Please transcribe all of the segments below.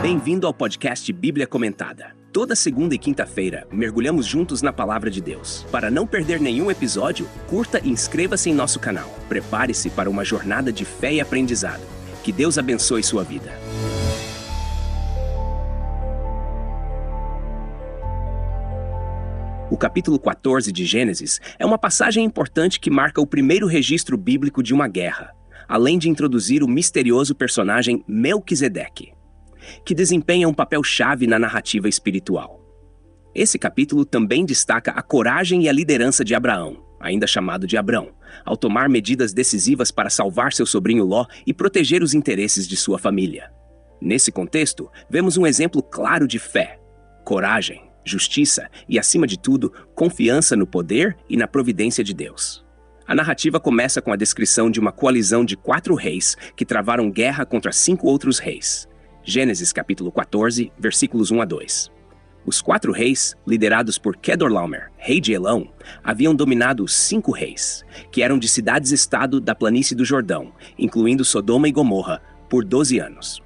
Bem-vindo ao podcast Bíblia Comentada. Toda segunda e quinta-feira, mergulhamos juntos na Palavra de Deus. Para não perder nenhum episódio, curta e inscreva-se em nosso canal. Prepare-se para uma jornada de fé e aprendizado. Que Deus abençoe sua vida. O capítulo 14 de Gênesis é uma passagem importante que marca o primeiro registro bíblico de uma guerra, além de introduzir o misterioso personagem Melquisedeque, que desempenha um papel-chave na narrativa espiritual. Esse capítulo também destaca a coragem e a liderança de Abraão, ainda chamado de Abrão, ao tomar medidas decisivas para salvar seu sobrinho Ló e proteger os interesses de sua família. Nesse contexto, vemos um exemplo claro de fé, coragem, justiça e, acima de tudo, confiança no poder e na providência de Deus. A narrativa começa com a descrição de uma coalizão de 4 reis que travaram guerra contra 5 outros reis. Gênesis capítulo 14, versículos 1 a 2. Os 4 reis, liderados por Quedorlaomer, rei de Elão, haviam dominado os 5 reis, que eram de cidades-estado da planície do Jordão, incluindo Sodoma e Gomorra, por 12 anos.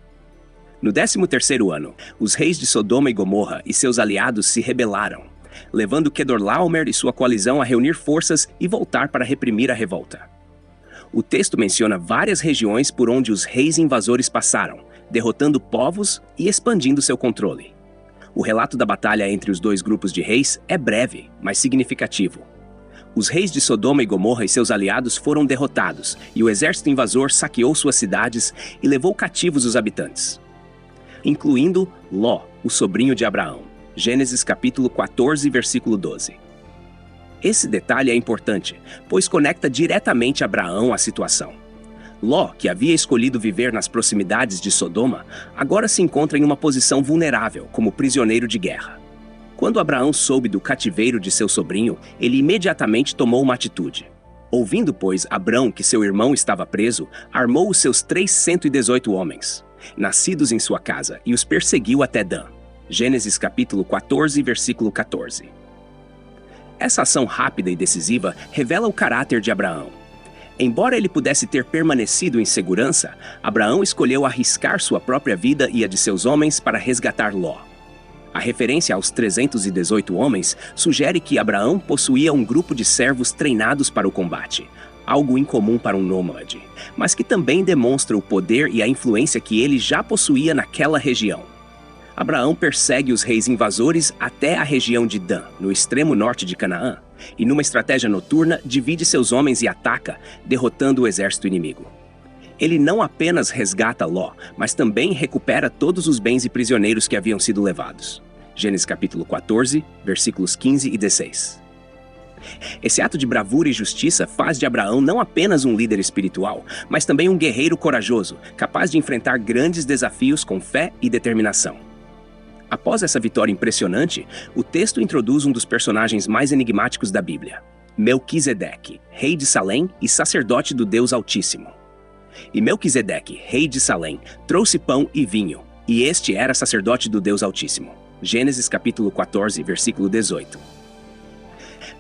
No 13º ano, os reis de Sodoma e Gomorra e seus aliados se rebelaram, levando Quedorlaomer e sua coalizão a reunir forças e voltar para reprimir a revolta. O texto menciona várias regiões por onde os reis invasores passaram, derrotando povos e expandindo seu controle. O relato da batalha entre os 2 grupos de reis é breve, mas significativo. Os reis de Sodoma e Gomorra e seus aliados foram derrotados, e o exército invasor saqueou suas cidades e levou cativos os habitantes, incluindo Ló, o sobrinho de Abraão. Gênesis capítulo 14, versículo 12. Esse detalhe é importante, pois conecta diretamente Abraão à situação. Ló, que havia escolhido viver nas proximidades de Sodoma, agora se encontra em uma posição vulnerável como prisioneiro de guerra. Quando Abraão soube do cativeiro de seu sobrinho, ele imediatamente tomou uma atitude. Ouvindo, pois, Abrão que seu irmão estava preso, armou os seus 318 homens, nascidos em sua casa, e os perseguiu até Dan. Gênesis capítulo 14, versículo 14. Essa ação rápida e decisiva revela o caráter de Abraão. Embora ele pudesse ter permanecido em segurança, Abraão escolheu arriscar sua própria vida e a de seus homens para resgatar Ló. A referência aos 318 homens sugere que Abraão possuía um grupo de servos treinados para o combate, algo incomum para um nômade, mas que também demonstra o poder e a influência que ele já possuía naquela região. Abraão persegue os reis invasores até a região de Dan, no extremo norte de Canaã, e numa estratégia noturna divide seus homens e ataca, derrotando o exército inimigo. Ele não apenas resgata Ló, mas também recupera todos os bens e prisioneiros que haviam sido levados. Gênesis capítulo 14, versículos 15 e 16. Esse ato de bravura e justiça faz de Abraão não apenas um líder espiritual, mas também um guerreiro corajoso, capaz de enfrentar grandes desafios com fé e determinação. Após essa vitória impressionante, o texto introduz um dos personagens mais enigmáticos da Bíblia, Melquisedeque, rei de Salém e sacerdote do Deus Altíssimo. E Melquisedeque, rei de Salém, trouxe pão e vinho, e este era sacerdote do Deus Altíssimo. Gênesis capítulo 14, versículo 18.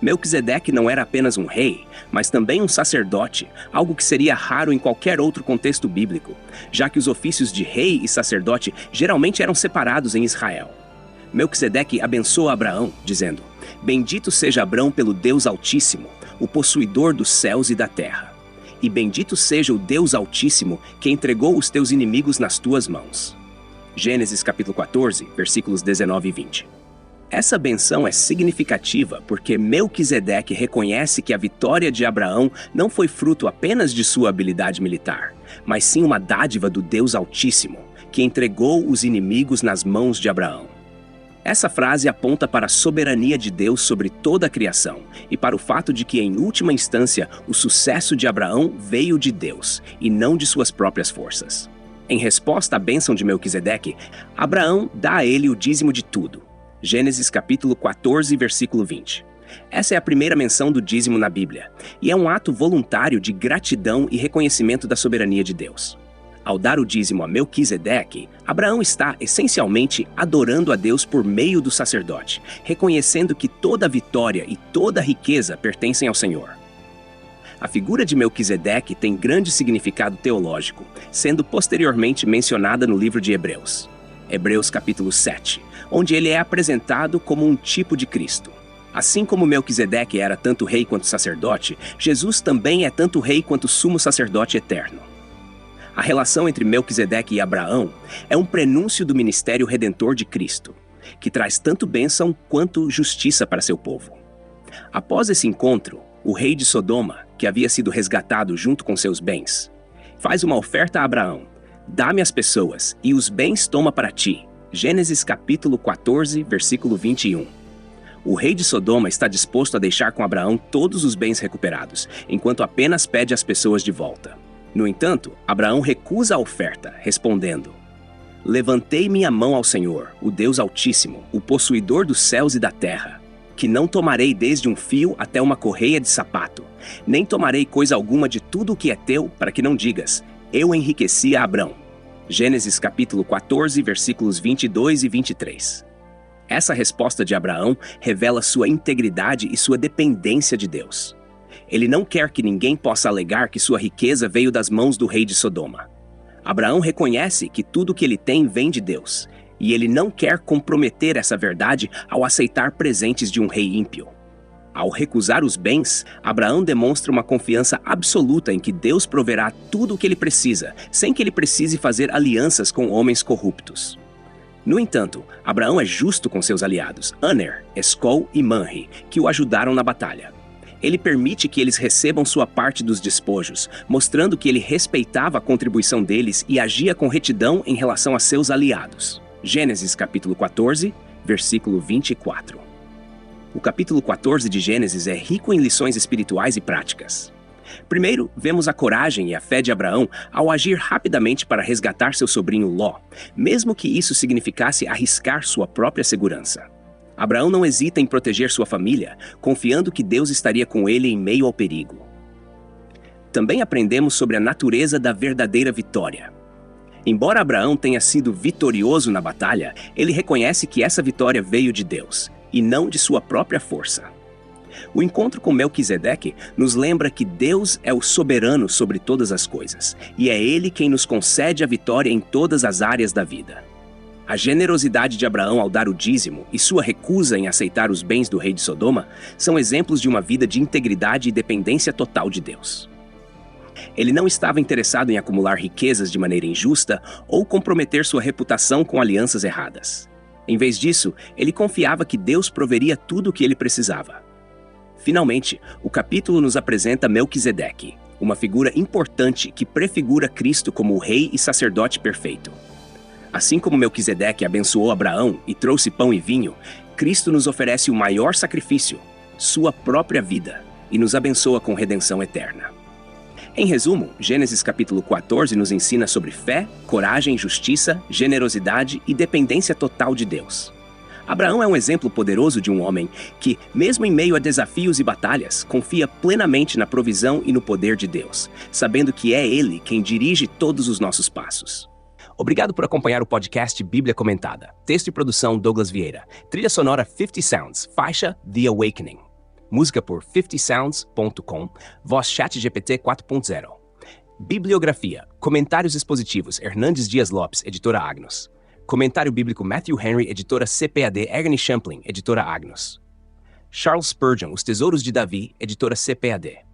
Melquisedeque não era apenas um rei, mas também um sacerdote, algo que seria raro em qualquer outro contexto bíblico, já que os ofícios de rei e sacerdote geralmente eram separados em Israel. Melquisedeque abençoa Abraão, dizendo: "Bendito seja Abrão pelo Deus Altíssimo, o possuidor dos céus e da terra. E bendito seja o Deus Altíssimo, que entregou os teus inimigos nas tuas mãos." Gênesis capítulo 14, versículos 19 e 20. Essa benção é significativa porque Melquisedeque reconhece que a vitória de Abraão não foi fruto apenas de sua habilidade militar, mas sim uma dádiva do Deus Altíssimo, que entregou os inimigos nas mãos de Abraão. Essa frase aponta para a soberania de Deus sobre toda a criação e para o fato de que, em última instância, o sucesso de Abraão veio de Deus e não de suas próprias forças. Em resposta à bênção de Melquisedeque, Abraão dá a ele o dízimo de tudo. Gênesis capítulo 14, versículo 20. Essa é a primeira menção do dízimo na Bíblia, e é um ato voluntário de gratidão e reconhecimento da soberania de Deus. Ao dar o dízimo a Melquisedeque, Abraão está, essencialmente, adorando a Deus por meio do sacerdote, reconhecendo que toda a vitória e toda a riqueza pertencem ao Senhor. A figura de Melquisedeque tem grande significado teológico, sendo posteriormente mencionada no livro de Hebreus. Hebreus capítulo 7, onde ele é apresentado como um tipo de Cristo. Assim como Melquisedeque era tanto rei quanto sacerdote, Jesus também é tanto rei quanto sumo sacerdote eterno. A relação entre Melquisedeque e Abraão é um prenúncio do ministério redentor de Cristo, que traz tanto bênção quanto justiça para seu povo. Após esse encontro, o rei de Sodoma, que havia sido resgatado junto com seus bens, faz uma oferta a Abraão: dá-me as pessoas e os bens toma para ti. Gênesis capítulo 14, versículo 21. O rei de Sodoma está disposto a deixar com Abraão todos os bens recuperados, enquanto apenas pede as pessoas de volta. No entanto, Abraão recusa a oferta, respondendo: levantei minha mão ao Senhor, o Deus Altíssimo, o possuidor dos céus e da terra, que não tomarei desde um fio até uma correia de sapato, nem tomarei coisa alguma de tudo o que é teu, para que não digas: eu enriqueci a Abrão. Gênesis capítulo 14, versículos 22 e 23. Essa resposta de Abraão revela sua integridade e sua dependência de Deus. Ele não quer que ninguém possa alegar que sua riqueza veio das mãos do rei de Sodoma. Abraão reconhece que tudo o que ele tem vem de Deus, e ele não quer comprometer essa verdade ao aceitar presentes de um rei ímpio. Ao recusar os bens, Abraão demonstra uma confiança absoluta em que Deus proverá tudo o que ele precisa, sem que ele precise fazer alianças com homens corruptos. No entanto, Abraão é justo com seus aliados, Aner, Escol e Manre, que o ajudaram na batalha. Ele permite que eles recebam sua parte dos despojos, mostrando que ele respeitava a contribuição deles e agia com retidão em relação a seus aliados. Gênesis capítulo 14, versículo 24. O capítulo 14 de Gênesis é rico em lições espirituais e práticas. Primeiro, vemos a coragem e a fé de Abraão ao agir rapidamente para resgatar seu sobrinho Ló, mesmo que isso significasse arriscar sua própria segurança. Abraão não hesita em proteger sua família, confiando que Deus estaria com ele em meio ao perigo. Também aprendemos sobre a natureza da verdadeira vitória. Embora Abraão tenha sido vitorioso na batalha, ele reconhece que essa vitória veio de Deus, e não de sua própria força. O encontro com Melquisedeque nos lembra que Deus é o soberano sobre todas as coisas, e é Ele quem nos concede a vitória em todas as áreas da vida. A generosidade de Abraão ao dar o dízimo e sua recusa em aceitar os bens do rei de Sodoma são exemplos de uma vida de integridade e dependência total de Deus. Ele não estava interessado em acumular riquezas de maneira injusta ou comprometer sua reputação com alianças erradas. Em vez disso, ele confiava que Deus proveria tudo o que ele precisava. Finalmente, o capítulo nos apresenta Melquisedeque, uma figura importante que prefigura Cristo como o rei e sacerdote perfeito. Assim como Melquisedeque abençoou Abraão e trouxe pão e vinho, Cristo nos oferece o maior sacrifício, sua própria vida, e nos abençoa com redenção eterna. Em resumo, Gênesis capítulo 14 nos ensina sobre fé, coragem, justiça, generosidade e dependência total de Deus. Abraão é um exemplo poderoso de um homem que, mesmo em meio a desafios e batalhas, confia plenamente na provisão e no poder de Deus, sabendo que é Ele quem dirige todos os nossos passos. Obrigado por acompanhar o podcast Bíblia Comentada. Texto e produção Douglas Vieira. Trilha sonora 50 Sounds. Faixa The Awakening. Música por 50sounds.com. Voz ChatGPT 4.0. Bibliografia. Comentários expositivos. Hernandes Dias Lopes, editora Agnos. Comentário bíblico Matthew Henry, editora CPAD. Agni Champlin, editora Agnos. Charles Spurgeon, Os Tesouros de Davi, editora CPAD.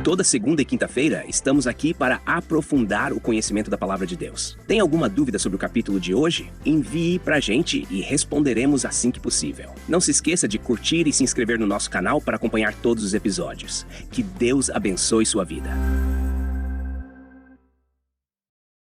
Toda segunda e quinta-feira estamos aqui para aprofundar o conhecimento da Palavra de Deus. Tem alguma dúvida sobre o capítulo de hoje? Envie pra gente e responderemos assim que possível. Não se esqueça de curtir e se inscrever no nosso canal para acompanhar todos os episódios. Que Deus abençoe sua vida.